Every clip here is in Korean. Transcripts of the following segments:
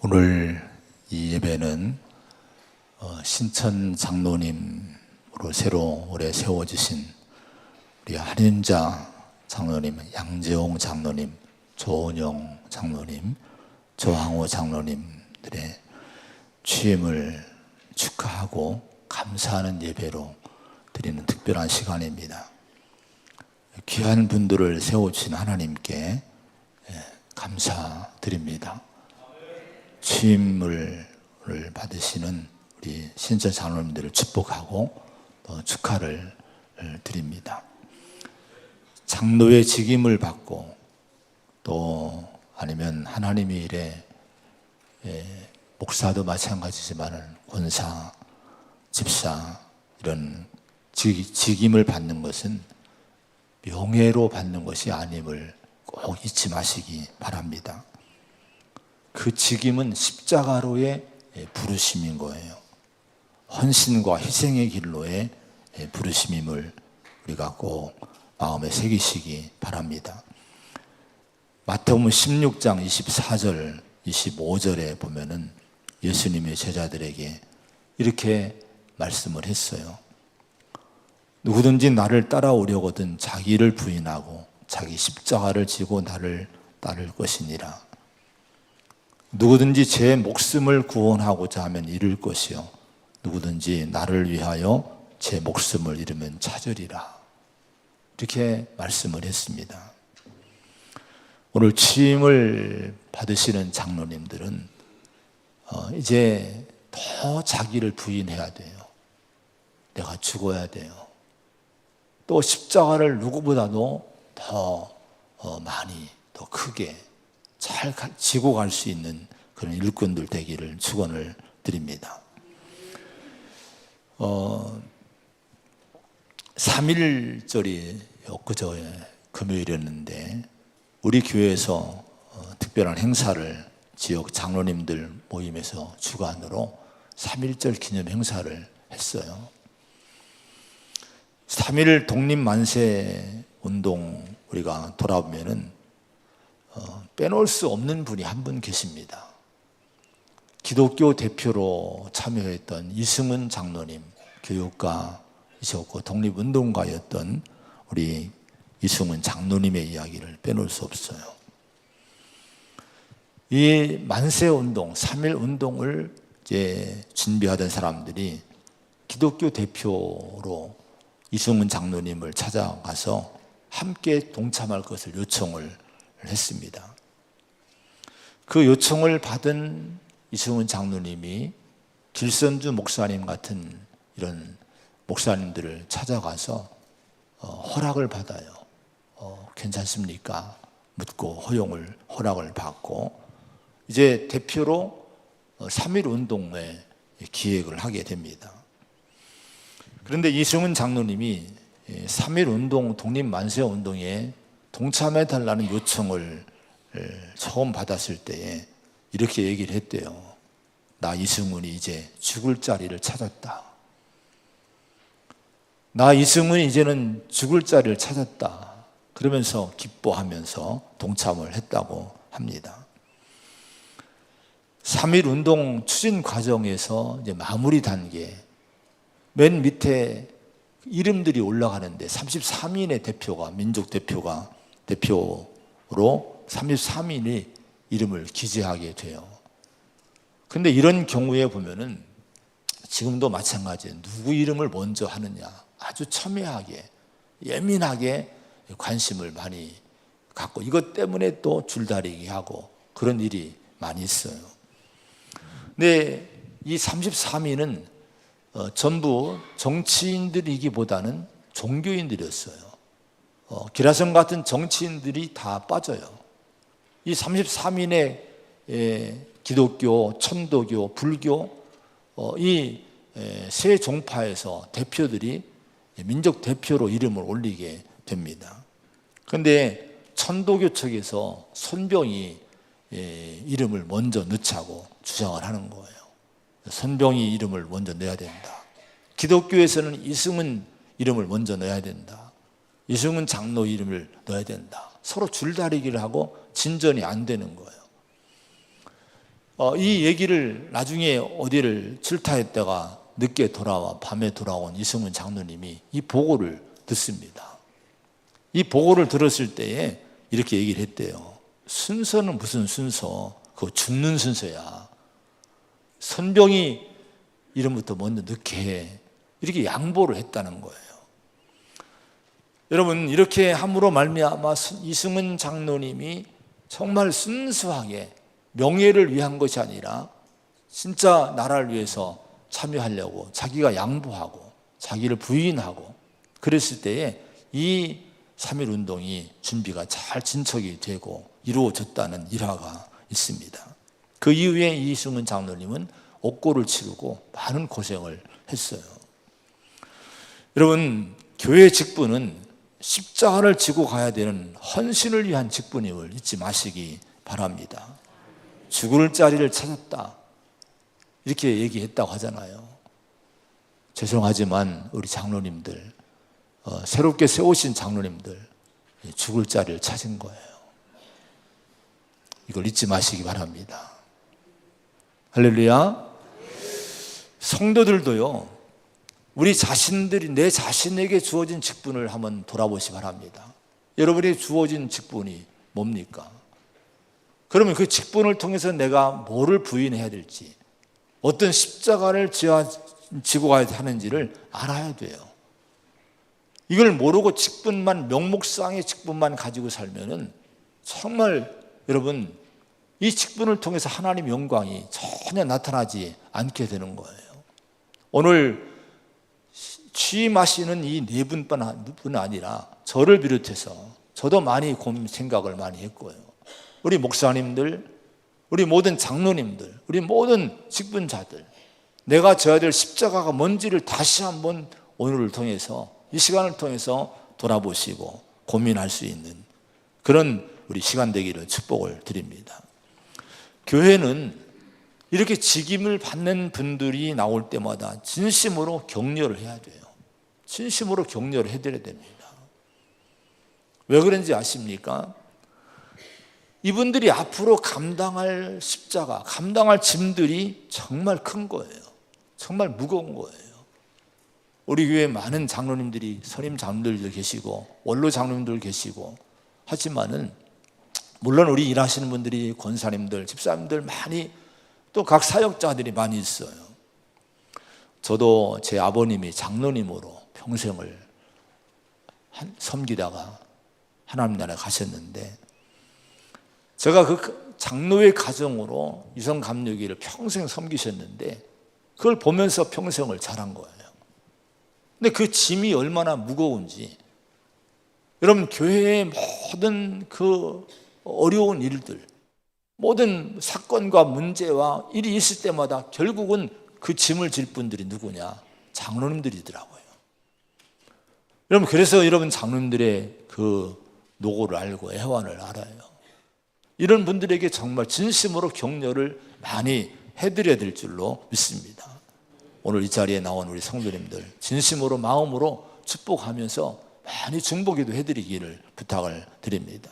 오늘 이 예배는 신천 장로님으로 새로 올해 세워주신 우리 한인자 장로님, 양재홍 장로님, 조은영 장로님, 조항호 장로님들의 취임을 축하하고 감사하는 예배로 드리는 특별한 시간입니다. 귀한 분들을 세워주신 하나님께 감사드립니다. 취임을 받으시는 우리 신천 장로님들을 축복하고 축하를 드립니다. 장로의 직임을 받고 또 아니면 하나님의 일에 목사도 마찬가지지만 권사, 집사 이런 직임을 받는 것은 명예로 받는 것이 아님을 꼭 잊지 마시기 바랍니다. 그 직임은 십자가로의 부르심인 거예요. 헌신과 희생의 길로의 부르심임을 우리가 꼭 마음에 새기시기 바랍니다. 마태복음 16장 24절, 25절에 보면은 예수님의 제자들에게 이렇게 말씀을 했어요. 누구든지 나를 따라오려거든 자기를 부인하고 자기 십자가를 지고 나를 따를 것이니라. 누구든지 제 목숨을 구원하고자 하면 잃을 것이요 누구든지 나를 위하여 제 목숨을 잃으면 찾으리라. 이렇게 말씀을 했습니다. 오늘 취임을 받으시는 장로님들은 이제 더 자기를 부인해야 돼요. 내가 죽어야 돼요. 또 십자가를 누구보다도 더 많이, 더 크게 잘 지고 갈 수 있는 그런 일꾼들 되기를 축원을 드립니다. 3.1절이 엊그저에 금요일이었는데 우리 교회에서 특별한 행사를 지역 장로님들 모임에서 주관으로 3.1절 기념 행사를 했어요. 3.1 독립만세 운동 우리가 돌아보면은 빼놓을 수 없는 분이 한 분 계십니다. 기독교 대표로 참여했던 이승은 장로님, 교육가이셨고 독립운동가였던 우리 이승은 장로님의 이야기를 빼놓을 수 없어요. 이 만세운동, 3.1 운동을 이제 준비하던 사람들이 기독교 대표로 이승은 장로님을 찾아가서 함께 동참할 것을 요청을 했습니다. 그 요청을 받은 이승은 장로님이 길선주 목사님 같은 이런 목사님들을 찾아가서 허락을 받아요. 괜찮습니까? 묻고 허락을 받고 이제 대표로 3.1 운동회 기획을 하게 됩니다. 그런데 이승은 장로님이 3.1 운동, 독립만세 운동에 동참해달라는 요청을 처음 받았을 때에 이렇게 얘기를 했대요. 나 이승은이 이제 죽을 자리를 찾았다. 나 이승은이 이제는 죽을 자리를 찾았다. 그러면서 기뻐하면서 동참을 했다고 합니다. 3.1 운동 추진 과정에서 이제 마무리 단계, 맨 밑에 이름들이 올라가는데 33인의 대표가, 민족 대표로 33인이 이름을 기재하게 돼요. 근데 이런 경우에 보면은 지금도 마찬가지예요. 누구 이름을 먼저 하느냐, 아주 첨예하게, 예민하게 관심을 많이 갖고 이것 때문에 또 줄다리기 하고 그런 일이 많이 있어요. 근데 이 33인은 전부 정치인들이기보다는 종교인들이었어요. 기라성 같은 정치인들이 다 빠져요. 이 33인의 기독교, 천도교, 불교 이 세 종파에서 대표들이 민족 대표로 이름을 올리게 됩니다. 그런데 천도교 측에서 손병이 이름을 먼저 넣자고 주장을 하는 거예요. 손병이 이름을 먼저 넣어야 된다. 기독교에서는 이승은 이름을 먼저 넣어야 된다. 이승은 장로 이름을 넣어야 된다. 서로 줄다리기를 하고 진전이 안 되는 거예요. 이 얘기를 나중에 어디를 출타했다가 늦게 돌아와 밤에 돌아온 이승훈 장로님이 이 보고를 듣습니다. 이 보고를 들었을 때에 이렇게 얘기를 했대요. 순서는 무슨 순서? 그거 죽는 순서야. 선병이 이름부터 먼저 넣게 해. 이렇게 양보를 했다는 거예요. 여러분, 이렇게 함으로 말미암아 이승훈 장로님이 정말 순수하게 명예를 위한 것이 아니라 진짜 나라를 위해서 참여하려고 자기가 양보하고 자기를 부인하고 그랬을 때에 이 3.1 운동이 준비가 잘 진척이 되고 이루어졌다는 일화가 있습니다. 그 이후에 이승훈 장로님은 옥고를 치르고 많은 고생을 했어요. 여러분, 교회 직분은 십자가를 지고 가야 되는 헌신을 위한 직분임을 잊지 마시기 바랍니다. 죽을 자리를 찾았다 이렇게 얘기했다고 하잖아요. 죄송하지만 우리 장로님들, 새롭게 세우신 장로님들 죽을 자리를 찾은 거예요. 이걸 잊지 마시기 바랍니다. 할렐루야. 성도들도요, 우리 자신들이 내 자신에게 주어진 직분을 한번 돌아보시 바랍니다. 여러분이 주어진 직분이 뭡니까? 그러면 그 직분을 통해서 내가 뭐를 부인해야 될지, 어떤 십자가를 지고 가야 하는지를 알아야 돼요. 이걸 모르고 직분만, 명목상의 직분만 가지고 살면은 정말 여러분, 이 직분을 통해서 하나님의 영광이 전혀 나타나지 않게 되는 거예요. 오늘 취임하시는 이 네 분뿐 아니라 저를 비롯해서 저도 많이 생각을 많이 했고요. 우리 목사님들, 우리 모든 장로님들, 우리 모든 직분자들, 내가 져야 될 십자가가 뭔지를 다시 한번 오늘을 통해서, 이 시간을 통해서 돌아보시고 고민할 수 있는 그런 우리 시간 되기를 축복을 드립니다. 교회는 이렇게 직임을 받는 분들이 나올 때마다 진심으로 격려를 해야 돼요. 진심으로 격려를 해드려야 됩니다. 왜 그런지 아십니까? 이분들이 앞으로 감당할 십자가, 감당할 짐들이 정말 큰 거예요. 정말 무거운 거예요. 우리 교회에 많은 장로님들이, 선임 장로님들 계시고 원로 장로님들 계시고 하지만은 물론 우리 일하시는 분들이 권사님들, 집사님들 많이, 또 각 사역자들이 많이 있어요. 저도 제 아버님이 장로님으로 평생을 섬기다가 하나님 나라에 가셨는데, 제가 그 장로의 가정으로 유성 감리교회를 평생 섬기셨는데 그걸 보면서 평생을 자란 거예요. 근데 그 짐이 얼마나 무거운지, 여러분, 교회의 모든 그 어려운 일들, 모든 사건과 문제와 일이 있을 때마다 결국은 그 짐을 질 분들이 누구냐? 장로님들이더라고요. 여러분, 그래서 여러분 장로님들의 그 노고를 알고 애환을 알아요. 이런 분들에게 정말 진심으로 격려를 많이 해드려야 될 줄로 믿습니다. 오늘 이 자리에 나온 우리 성도님들 진심으로, 마음으로 축복하면서 많이 중보기도 해드리기를 부탁을 드립니다.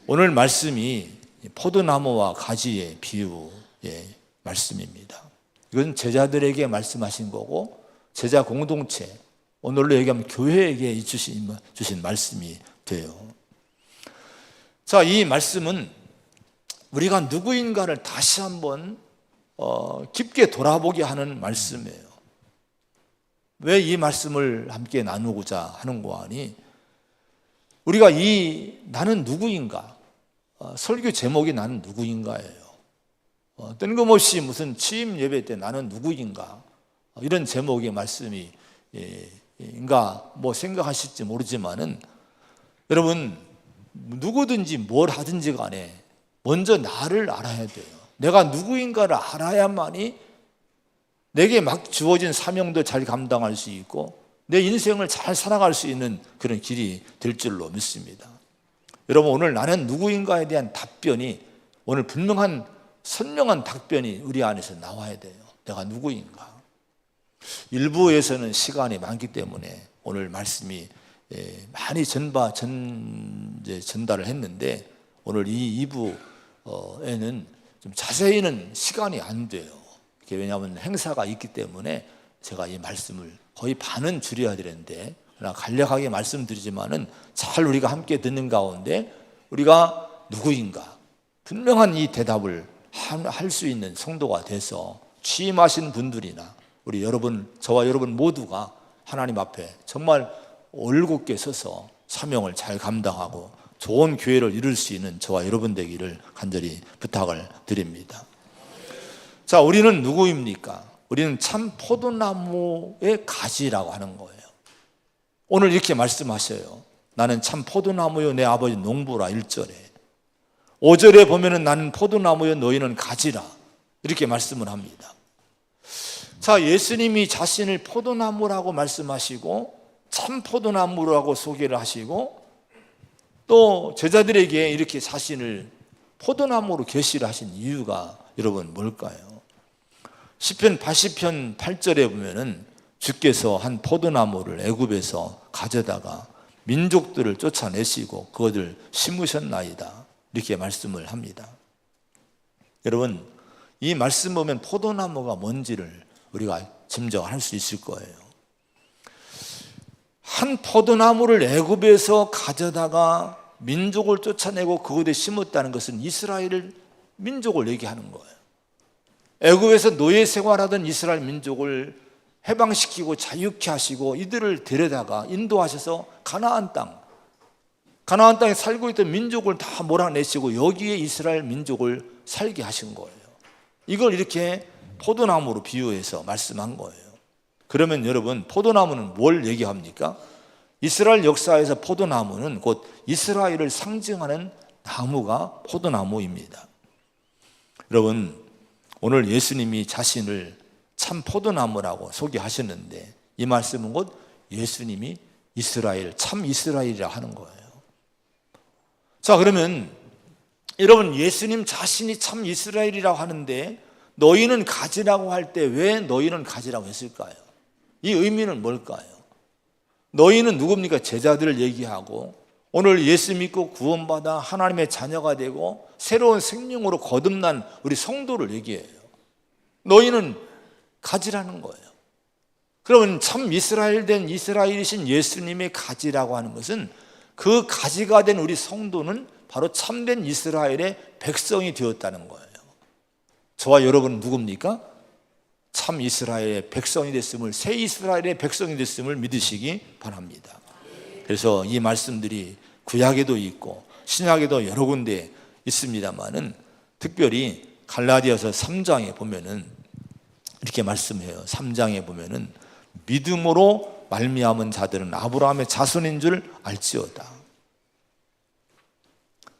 오늘 말씀이 포도나무와 가지의 비유의 말씀입니다. 이건 제자들에게 말씀하신 거고, 제자 공동체, 오늘로 얘기하면 교회에게 주신 말씀이 돼요. 자, 이 말씀은 우리가 누구인가를 다시 한번 깊게 돌아보게 하는 말씀이에요. 왜 이 말씀을 함께 나누고자 하는 거 아니? 우리가 나는 누구인가? 설교 제목이 나는 누구인가예요. 뜬금없이 무슨 취임 예배 때 나는 누구인가? 이런 제목의 말씀이 인가 뭐 생각하실지 모르지만은, 여러분, 누구든지 뭘 하든지 간에 먼저 나를 알아야 돼요. 내가 누구인가를 알아야만이 내게 막 주어진 사명도 잘 감당할 수 있고 내 인생을 잘 살아갈 수 있는 그런 길이 될 줄로 믿습니다. 여러분, 오늘 나는 누구인가에 대한 답변이, 오늘 분명한 선명한 답변이 우리 안에서 나와야 돼요. 내가 누구인가? 일부에서는 시간이 많기 때문에 오늘 말씀이 많이 전달을 했는데, 오늘 이 2부에는 좀 자세히는 시간이 안 돼요. 왜냐하면 행사가 있기 때문에 제가 이 말씀을 거의 반은 줄여야 되는데, 그러나 간략하게 말씀드리지만은 잘 우리가 함께 듣는 가운데 우리가 누구인가 분명한 이 대답을 할 수 있는 성도가 돼서 취임하신 분들이나 우리 여러분, 저와 여러분 모두가 하나님 앞에 정말 올곧게 서서 사명을 잘 감당하고 좋은 교회를 이룰 수 있는 저와 여러분 되기를 간절히 부탁을 드립니다. 자, 우리는 누구입니까? 우리는 참 포도나무의 가지라고 하는 거예요. 오늘 이렇게 말씀하셔요. 나는 참 포도나무요 내 아버지 농부라 1절에. 5절에 보면은 나는 포도나무요 너희는 가지라 이렇게 말씀을 합니다. 자, 예수님이 자신을 포도나무라고 말씀하시고 참 포도나무라고 소개를 하시고 또 제자들에게 이렇게 자신을 포도나무로 계시를 하신 이유가 여러분 뭘까요? 시편 80편 8절에 보면은 주께서 한 포도나무를 애굽에서 가져다가 민족들을 쫓아내시고 그것을 심으셨나이다 이렇게 말씀을 합니다. 여러분, 이 말씀 보면 포도나무가 뭔지를 우리가 짐작할 수 있을 거예요. 한 포도나무를 애굽에서 가져다가 민족을 쫓아내고 그곳에 심었다는 것은 이스라엘 민족을 얘기하는 거예요. 애굽에서 노예 생활하던 이스라엘 민족을 해방시키고 자유케 하시고 이들을 데려다가 인도하셔서 가나안 땅에 살고 있던 민족을 다 몰아내시고 여기에 이스라엘 민족을 살게 하신 거예요. 이걸 이렇게 포도나무로 비유해서 말씀한 거예요. 그러면 여러분, 포도나무는 뭘 얘기합니까? 이스라엘 역사에서 포도나무는 곧 이스라엘을 상징하는 나무가 포도나무입니다. 여러분, 오늘 예수님이 자신을 참 포도나무라고 소개하셨는데 이 말씀은 곧 예수님이 이스라엘, 참 이스라엘이라 하는 거예요. 자, 그러면 여러분, 예수님 자신이 참 이스라엘이라고 하는데 너희는 가지라고 할 때 왜 너희는 가지라고 했을까요? 이 의미는 뭘까요? 너희는 누굽니까? 제자들을 얘기하고 오늘 예수 믿고 구원받아 하나님의 자녀가 되고 새로운 생명으로 거듭난 우리 성도를 얘기해요. 너희는 가지라는 거예요. 그러면 참 이스라엘 된 이스라엘이신 예수님의 가지라고 하는 것은 그 가지가 된 우리 성도는 바로 참된 이스라엘의 백성이 되었다는 거예요. 저와 여러분은 누굽니까? 참 이스라엘의 백성이 됐음을, 새 이스라엘의 백성이 됐음을 믿으시기 바랍니다. 그래서 이 말씀들이 구약에도 있고 신약에도 여러 군데 있습니다만은 특별히 갈라디아서 3장에 보면은 이렇게 말씀해요. 3장에 보면은 믿음으로 말미암은 자들은 아브라함의 자손인 줄 알지어다.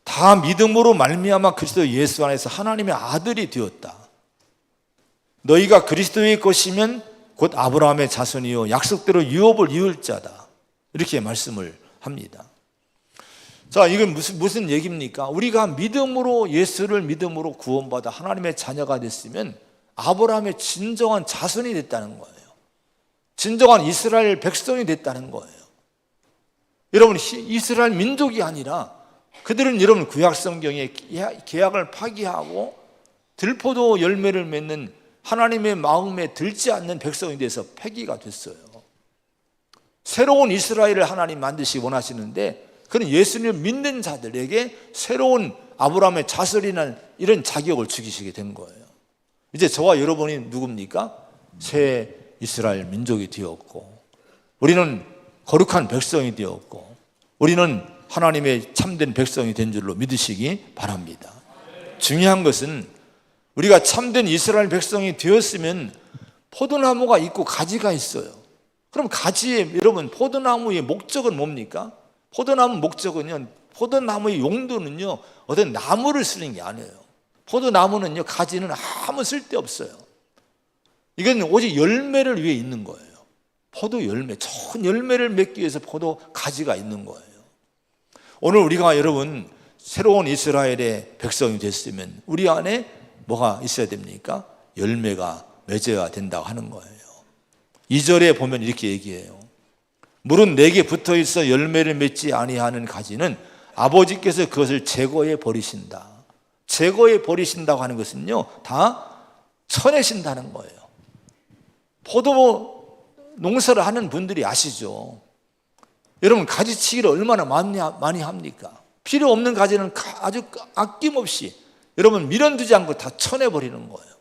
다 믿음으로 말미암아 그리스도 예수 안에서 하나님의 아들이 되었다. 너희가 그리스도의 것이면 곧 아브라함의 자손이요 약속대로 유업을 이을 자다. 이렇게 말씀을 합니다. 자, 이건 무슨 얘기입니까? 우리가 믿음으로 예수를 믿음으로 구원받아 하나님의 자녀가 됐으면 아브라함의 진정한 자손이 됐다는 거예요. 진정한 이스라엘 백성이 됐다는 거예요. 여러분, 이스라엘 민족이 아니라 그들은 여러분 구약 성경의 계약을 파기하고 들포도 열매를 맺는 하나님의 마음에 들지 않는 백성이 돼서 폐기가 됐어요. 새로운 이스라엘을 하나님 만드시기 원하시는데 그는 예수님을 믿는 자들에게 새로운 아브라함의 자손이라는 이런 자격을 주시게 된 거예요. 이제 저와 여러분이 누굽니까? 새 이스라엘 민족이 되었고 우리는 거룩한 백성이 되었고 우리는 하나님의 참된 백성이 된 줄로 믿으시기 바랍니다. 중요한 것은 우리가 참된 이스라엘 백성이 되었으면 포도나무가 있고 가지가 있어요. 그럼 가지의 여러분 포도나무의 목적은 뭡니까? 포도나무 목적은요, 포도나무의 용도는요 어떤 나무를 쓰는 게 아니에요. 포도나무는요 가지는 아무 쓸데 없어요. 이건 오직 열매를 위해 있는 거예요. 포도 열매, 좋은 열매를 맺기 위해서 포도 가지가 있는 거예요. 오늘 우리가 여러분 새로운 이스라엘의 백성이 됐으면 우리 안에 뭐가 있어야 됩니까? 열매가 맺어야 된다고 하는 거예요. 2절에 보면 이렇게 얘기해요. 물은 내게 붙어 있어 열매를 맺지 아니하는 가지는 아버지께서 그것을 제거해 버리신다. 제거해 버리신다고 하는 것은요, 다 쳐내신다는 거예요. 포도 농사를 하는 분들이 아시죠? 여러분, 가지치기를 얼마나 많이 합니까? 필요 없는 가지는 아주 아낌없이 여러분 밀어두지 않고 다 쳐내버리는 거예요.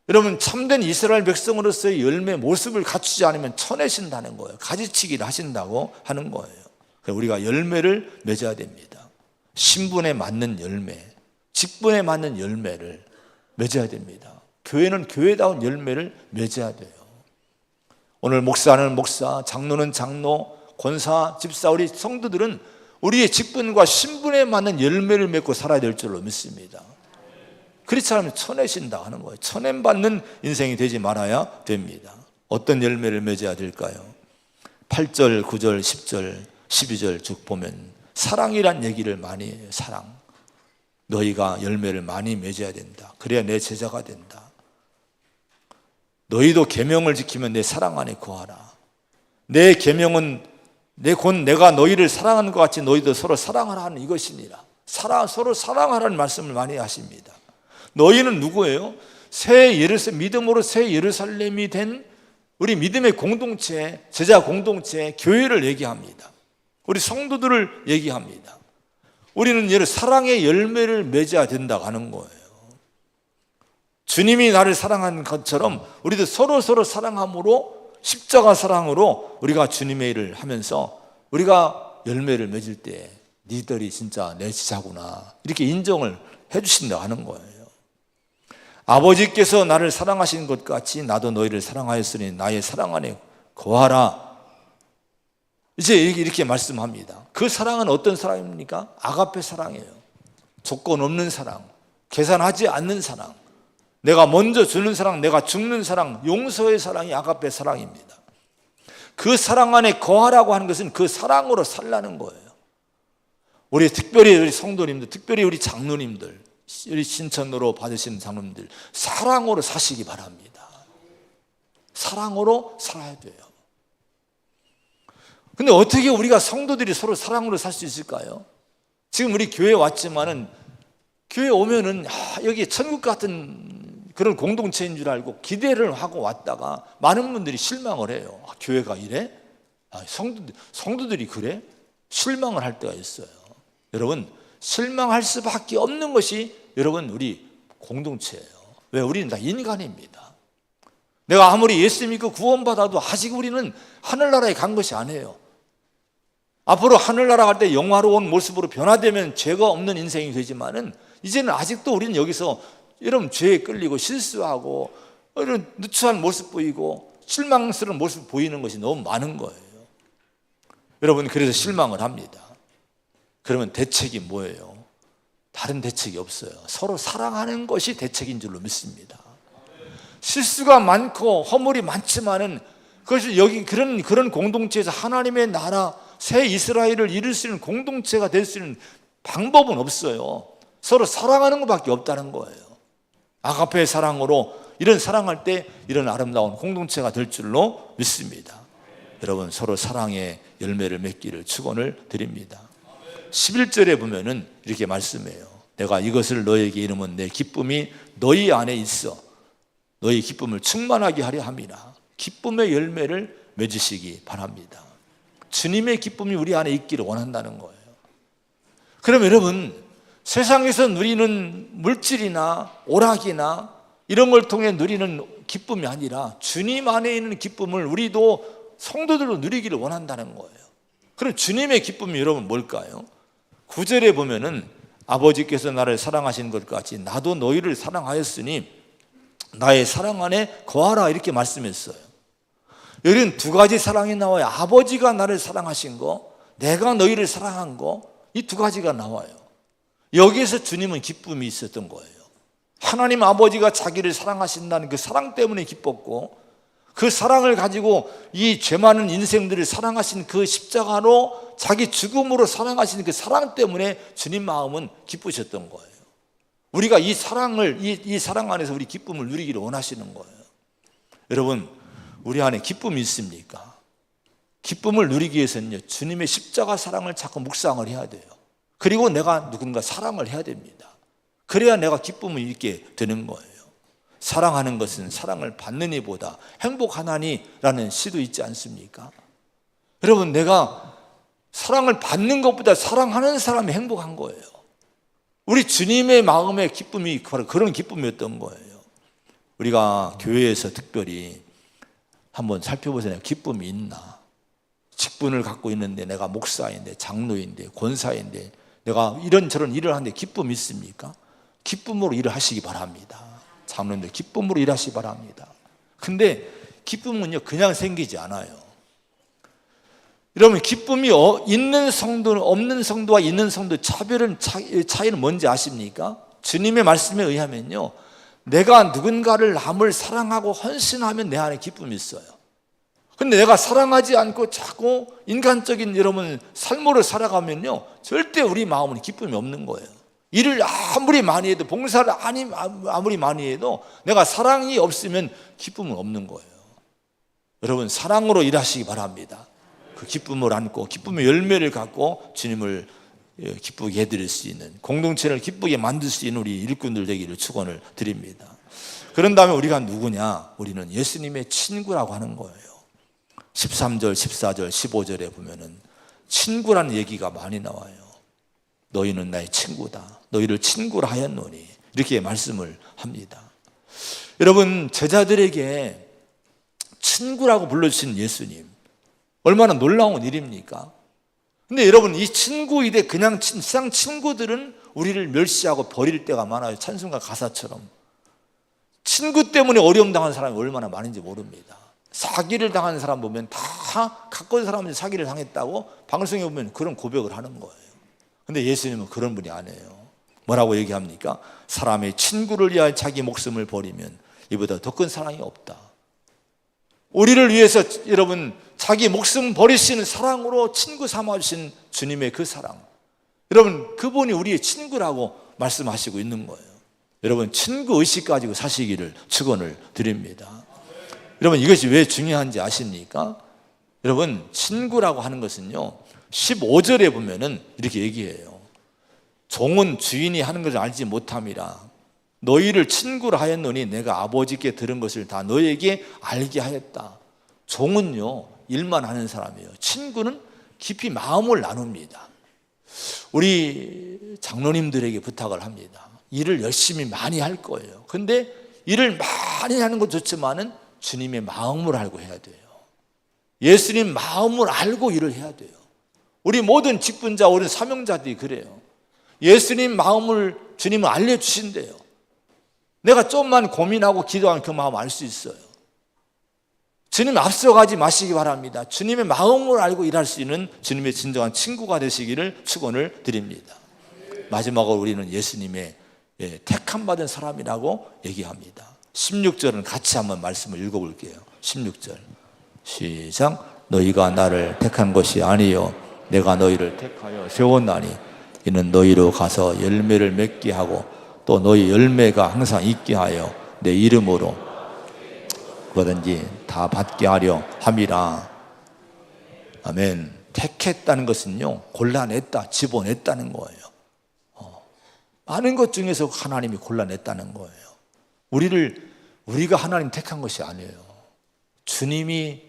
여러분, 참된 이스라엘 백성으로서의 열매 모습을 갖추지 않으면 쳐내신다는 거예요. 가지치기를 하신다고 하는 거예요. 그래서 우리가 열매를 맺어야 됩니다. 신분에 맞는 열매, 직분에 맞는 열매를 맺어야 됩니다. 교회는 교회다운 열매를 맺어야 돼요. 오늘 목사는 목사, 장로는 장로, 권사, 집사, 우리 성도들은 우리의 직분과 신분에 맞는 열매를 맺고 살아야 될 줄로 믿습니다. 그렇지 않으면 쳐내신다 하는 거예요. 쳐냄받는 인생이 되지 말아야 됩니다. 어떤 열매를 맺어야 될까요? 8절, 9절, 10절, 12절 쭉 보면 사랑이란 얘기를 많이 해요. 사랑. 너희가 열매를 많이 맺어야 된다. 그래야 내 제자가 된다. 너희도 계명을 지키면 내 사랑 안에 거하라. 내 계명은 곧 내가 너희를 사랑하는 것 같이 너희도 서로 사랑하라 하는 이것이니라. 서로 사랑하라는 말씀을 많이 하십니다. 너희는 누구예요? 믿음으로 새 예루살렘이 된 우리 믿음의 공동체, 제자 공동체, 교회를 얘기합니다. 우리 성도들을 얘기합니다. 우리는 사랑의 열매를 맺어야 된다고 하는 거예요. 주님이 나를 사랑한 것처럼 우리도 서로 사랑함으로, 십자가 사랑으로 우리가 주님의 일을 하면서 우리가 열매를 맺을 때 니들이 진짜 내 제자구나 이렇게 인정을 해주신다고 하는 거예요. 아버지께서 나를 사랑하신 것 같이 나도 너희를 사랑하였으니 나의 사랑 안에 거하라. 이제 이렇게 말씀합니다. 그 사랑은 어떤 사랑입니까? 아가페 사랑이에요. 조건 없는 사랑, 계산하지 않는 사랑, 내가 먼저 주는 사랑, 내가 죽는 사랑, 용서의 사랑이 아가페 사랑입니다. 그 사랑 안에 거하라고 하는 것은 그 사랑으로 살라는 거예요. 특별히 우리 성도님들, 특별히 우리 장로님들, 우리 신천으로 받으시는 장로님들, 사랑으로 사시기 바랍니다. 사랑으로 살아야 돼요. 근데 어떻게 우리가 성도들이 서로 사랑으로 살 수 있을까요? 지금 우리 교회에 왔지만은 교회 오면은 여기 천국 같은 그런 공동체인 줄 알고 기대를 하고 왔다가 많은 분들이 실망을 해요. 교회가 이래? 성도들이 그래? 실망을 할 때가 있어요. 여러분, 실망할 수밖에 없는 것이 여러분 우리 공동체예요. 왜? 우리는 다 인간입니다. 내가 아무리 예수 믿고 구원받아도 아직 우리는 하늘나라에 간 것이 아니에요. 앞으로 하늘나라 갈 때 영화로운 모습으로 변화되면 죄가 없는 인생이 되지만은 이제는 아직도 우리는 여기서 여러분 죄에 끌리고 실수하고 이런 누추한 모습 보이고 실망스러운 모습 보이는 것이 너무 많은 거예요. 여러분, 그래서 실망을 합니다. 그러면 대책이 뭐예요? 다른 대책이 없어요. 서로 사랑하는 것이 대책인 줄로 믿습니다. 실수가 많고 허물이 많지만은 그것이 여기 그런 공동체에서 하나님의 나라 새 이스라엘을 이룰 수 있는 공동체가 될 수 있는 방법은 없어요. 서로 사랑하는 것밖에 없다는 거예요. 아가페의 사랑으로 이런 사랑할 때 이런 아름다운 공동체가 될 줄로 믿습니다. 여러분, 서로 사랑의 열매를 맺기를 축원을 드립니다. 11절에 보면은 이렇게 말씀해요. 내가 이것을 너에게 이르면 내 기쁨이 너희 안에 있어 너희 기쁨을 충만하게 하려 함이라. 기쁨의 열매를 맺으시기 바랍니다. 주님의 기쁨이 우리 안에 있기를 원한다는 거예요. 그럼 여러분, 세상에서 누리는 물질이나 오락이나 이런 걸 통해 누리는 기쁨이 아니라 주님 안에 있는 기쁨을 우리도 성도들로 누리기를 원한다는 거예요. 그럼 주님의 기쁨이 여러분 뭘까요? 9절에 보면은 아버지께서 나를 사랑하신 것 같이 나도 너희를 사랑하였으니 나의 사랑 안에 거하라 이렇게 말씀했어요. 여기는 두 가지 사랑이 나와요. 아버지가 나를 사랑하신 거, 내가 너희를 사랑한 거, 이 두 가지가 나와요. 여기에서 주님은 기쁨이 있었던 거예요. 하나님 아버지가 자기를 사랑하신다는 그 사랑 때문에 기뻤고 그 사랑을 가지고 이 죄 많은 인생들을 사랑하신 그 십자가로 자기 죽음으로 사랑하신 그 사랑 때문에 주님 마음은 기쁘셨던 거예요. 우리가 이 사랑 안에서 우리 기쁨을 누리기를 원하시는 거예요. 여러분, 우리 안에 기쁨이 있습니까? 기쁨을 누리기 위해서는요, 주님의 십자가 사랑을 자꾸 묵상을 해야 돼요. 그리고 내가 누군가 사랑을 해야 됩니다. 그래야 내가 기쁨을 잊게 되는 거예요. 사랑하는 것은 사랑을 받는 이보다 행복하나니라는 시도 있지 않습니까? 여러분, 내가 사랑을 받는 것보다 사랑하는 사람이 행복한 거예요. 우리 주님의 마음의 기쁨이 바로 그런 기쁨이었던 거예요. 우리가 교회에서 특별히 한번 살펴보세요. 기쁨이 있나? 직분을 갖고 있는데, 내가 목사인데, 장로인데, 권사인데, 내가 이런저런 일을 하는데 기쁨이 있습니까? 기쁨으로 일을 하시기 바랍니다. 장로님들 기쁨으로 일하시기 바랍니다. 근데 기쁨은요, 그냥 생기지 않아요. 여러분, 기쁨이 있는 성도는 없는 성도와 있는 성도 차이는 뭔지 아십니까? 주님의 말씀에 의하면요, 내가 누군가를 남을 사랑하고 헌신하면 내 안에 기쁨이 있어요. 근데 내가 사랑하지 않고 자꾸 인간적인 여러분 삶으로 살아가면요, 절대 우리 마음은 기쁨이 없는 거예요. 일을 아무리 많이 해도, 봉사를 아무리 많이 해도 내가 사랑이 없으면 기쁨은 없는 거예요. 여러분, 사랑으로 일하시기 바랍니다. 그 기쁨을 안고 기쁨의 열매를 갖고 주님을 기쁘게 해드릴 수 있는, 공동체를 기쁘게 만들 수 있는 우리 일꾼들 되기를 축원을 드립니다. 그런 다음에 우리가 누구냐? 우리는 예수님의 친구라고 하는 거예요. 13절, 14절, 15절에 보면은 친구라는 얘기가 많이 나와요. 너희는 나의 친구다. 너희를 친구라 하였노니, 이렇게 말씀을 합니다. 여러분, 제자들에게 친구라고 불러주신 예수님, 얼마나 놀라운 일입니까? 근데 여러분, 이 친구이되 그냥 세상 친구들은 우리를 멸시하고 버릴 때가 많아요. 찬송가 가사처럼. 친구 때문에 어려움 당한 사람이 얼마나 많은지 모릅니다. 사기를 당한 사람 보면 다 가까운 사람한테 사기를 당했다고 방송에 보면 그런 고백을 하는 거예요. 근데 예수님은 그런 분이 아니에요. 뭐라고 얘기합니까? 사람의 친구를 위하여 자기 목숨을 버리면 이보다 더 큰 사랑이 없다. 우리를 위해서 여러분 자기 목숨 버리시는 사랑으로 친구 삼아주신 주님의 그 사랑, 여러분 그분이 우리의 친구라고 말씀하시고 있는 거예요. 여러분, 친구 의식 가지고 사시기를 축원을 드립니다. 여러분, 이것이 왜 중요한지 아십니까? 여러분, 친구라고 하는 것은요, 15절에 보면은 이렇게 얘기해요. 종은 주인이 하는 것을 알지 못함이라. 너희를 친구라 하였노니 내가 아버지께 들은 것을 다 너희에게 알게 하였다. 종은요, 일만 하는 사람이에요. 친구는 깊이 마음을 나눕니다. 우리 장로님들에게 부탁을 합니다. 일을 열심히 많이 할 거예요. 근데 일을 많이 하는 것 좋지만은 주님의 마음을 알고 해야 돼요. 예수님 마음을 알고 일을 해야 돼요. 우리 모든 직분자, 우리 사명자들이 그래요. 예수님 마음을 주님은 알려주신대요. 내가 좀만 고민하고 기도하면 그 마음 알 수 있어요. 주님 앞서가지 마시기 바랍니다. 주님의 마음을 알고 일할 수 있는 주님의 진정한 친구가 되시기를 축원을 드립니다. 마지막으로 우리는 예수님의 택함 받은 사람이라고 얘기합니다. 16절은 같이 한번 말씀을 읽어볼게요. 16절 시작. 너희가 나를 택한 것이 아니요 내가 너희를 택하여 세웠나니 이는 너희로 가서 열매를 맺게 하고 또 너희 열매가 항상 있게 하여 내 이름으로 뭐든지 다 받게 하려 함이라. 아멘. 택했다는 것은요, 골라냈다, 집어냈다는 거예요. 많은 것 중에서 하나님이 골라냈다는 거예요. 우리가 하나님 택한 것이 아니에요. 주님이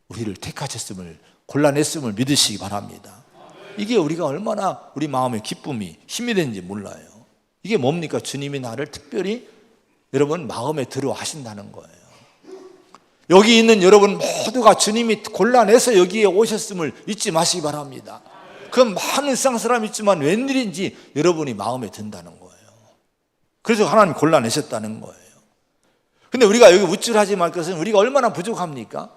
우리를 택하셨음을, 골라냈음을 믿으시기 바랍니다. 이게 우리가 얼마나 우리 마음의 기쁨이 힘이 되는지 몰라요. 이게 뭡니까? 주님이 나를 특별히 여러분 마음에 들어 하신다는 거예요. 여기 있는 여러분 모두가 주님이 골라내서 여기에 오셨음을 잊지 마시기 바랍니다. 그 많은 세상 사람이 있지만 웬일인지 여러분이 마음에 든다는 거예요. 그래서 하나님 골라내셨다는 거예요. 근데 우리가 여기 우쭐하지 말 것은 우리가 얼마나 부족합니까?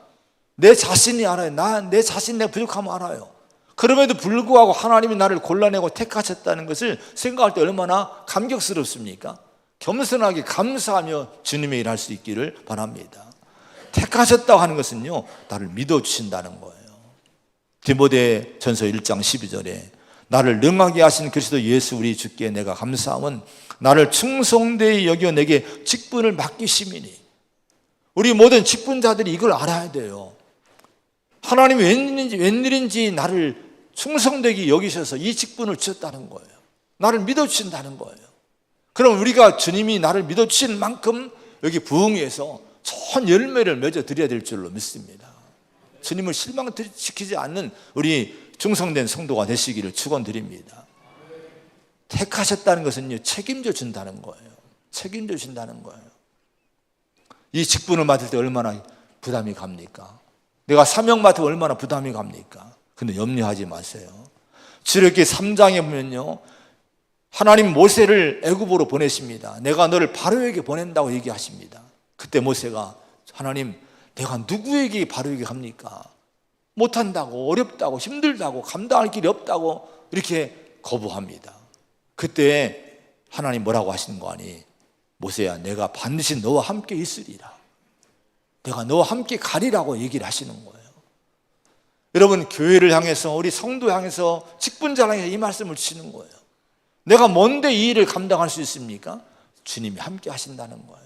내 자신이 알아요. 내 자신 내 부족함을 알아요. 그럼에도 불구하고 하나님이 나를 골라내고 택하셨다는 것을 생각할 때 얼마나 감격스럽습니까? 겸손하게 감사하며 주님의 일을 할 수 있기를 바랍니다. 택하셨다고 하는 것은요, 나를 믿어주신다는 거예요. 디모데 전서 1장 12절에 나를 능하게 하신 그리스도 예수 우리 주께 내가 감사함은 나를 충성되이 여겨 내게 직분을 맡기심이니. 우리 모든 직분자들이 이걸 알아야 돼요. 하나님이 웬일인지 나를 충성되게 여기셔서 이 직분을 주셨다는 거예요. 나를 믿어주신다는 거예요. 그럼 우리가 주님이 나를 믿어주신 만큼 여기 부흥회에서 좋은 열매를 맺어 드려야 될 줄로 믿습니다. 주님을 실망시키지 않는 우리 충성된 성도가 되시기를 축원드립니다. 택하셨다는 것은요, 책임져 준다는 거예요. 책임져 준다는 거예요. 이 직분을 맡을 때 얼마나 부담이 갑니까? 내가 사명 맡으면 얼마나 부담이 갑니까? 근데 염려하지 마세요. 출애굽기 3장에 보면요, 하나님 모세를 애굽으로 보내십니다. 내가 너를 바로에게 보낸다고 얘기하십니다. 그때 모세가 하나님, 내가 누구에게 바로에게 갑니까? 못한다고, 어렵다고, 힘들다고, 감당할 길이 없다고 이렇게 거부합니다. 그때 하나님 뭐라고 하시는 거 아니? 모세야, 내가 반드시 너와 함께 있으리라. 내가 너와 함께 가리라고 얘기를 하시는 거예요. 여러분, 교회를 향해서, 우리 성도 향해서, 직분자를 향해서 이 말씀을 주시는 거예요. 내가 뭔데 이 일을 감당할 수 있습니까? 주님이 함께 하신다는 거예요.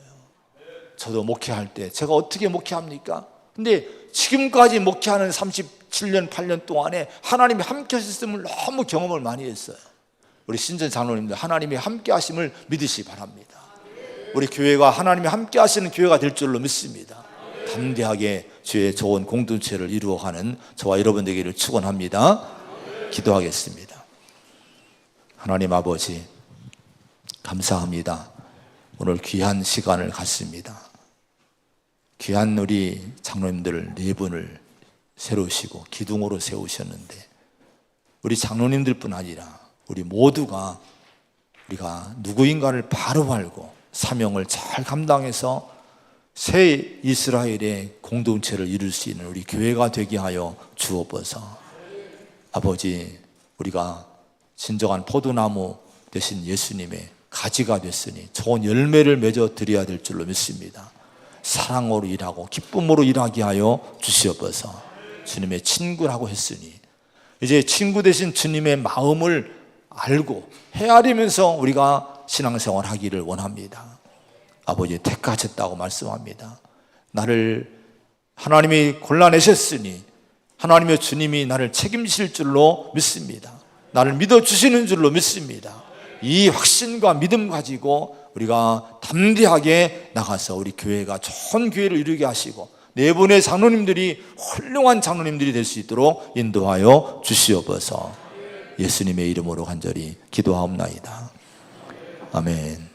저도 목회할 때 제가 어떻게 목회합니까? 근데 지금까지 목회하는 37년, 8년 동안에 하나님이 함께 하셨음을 너무 경험을 많이 했어요. 우리 신전 장로님들 하나님이 함께 하심을 믿으시기 바랍니다. 우리 교회가 하나님이 함께 하시는 교회가 될 줄로 믿습니다. 담대하게 주의 좋은 공동체를 이루어가는 저와 여러분 되기를 축원합니다. 기도하겠습니다. 하나님 아버지, 감사합니다. 오늘 귀한 시간을 갖습니다. 귀한 우리 장로님들 4분을 세우시고 기둥으로 세우셨는데, 우리 장로님들뿐 아니라 우리 모두가 우리가 누구인가를 바로 알고 사명을 잘 감당해서 새 이스라엘의 공동체를 이룰 수 있는 우리 교회가 되게 하여 주옵소서. 아버지, 우리가 진정한 포도나무 되신 예수님의 가지가 됐으니 좋은 열매를 맺어 드려야 될 줄로 믿습니다. 사랑으로 일하고 기쁨으로 일하게 하여 주시옵소서. 주님의 친구라고 했으니 이제 친구 되신 주님의 마음을 알고 헤아리면서 우리가 신앙생활 하기를 원합니다. 아버지, 택하셨다고 말씀합니다. 나를 하나님이 골라내셨으니 하나님의 주님이 나를 책임질 줄로 믿습니다. 나를 믿어주시는 줄로 믿습니다. 이 확신과 믿음 가지고 우리가 담대하게 나가서 우리 교회가 좋은 교회를 이루게 하시고 4분의 장로님들이 훌륭한 장로님들이 될 수 있도록 인도하여 주시옵소서. 예수님의 이름으로 간절히 기도하옵나이다. 아멘.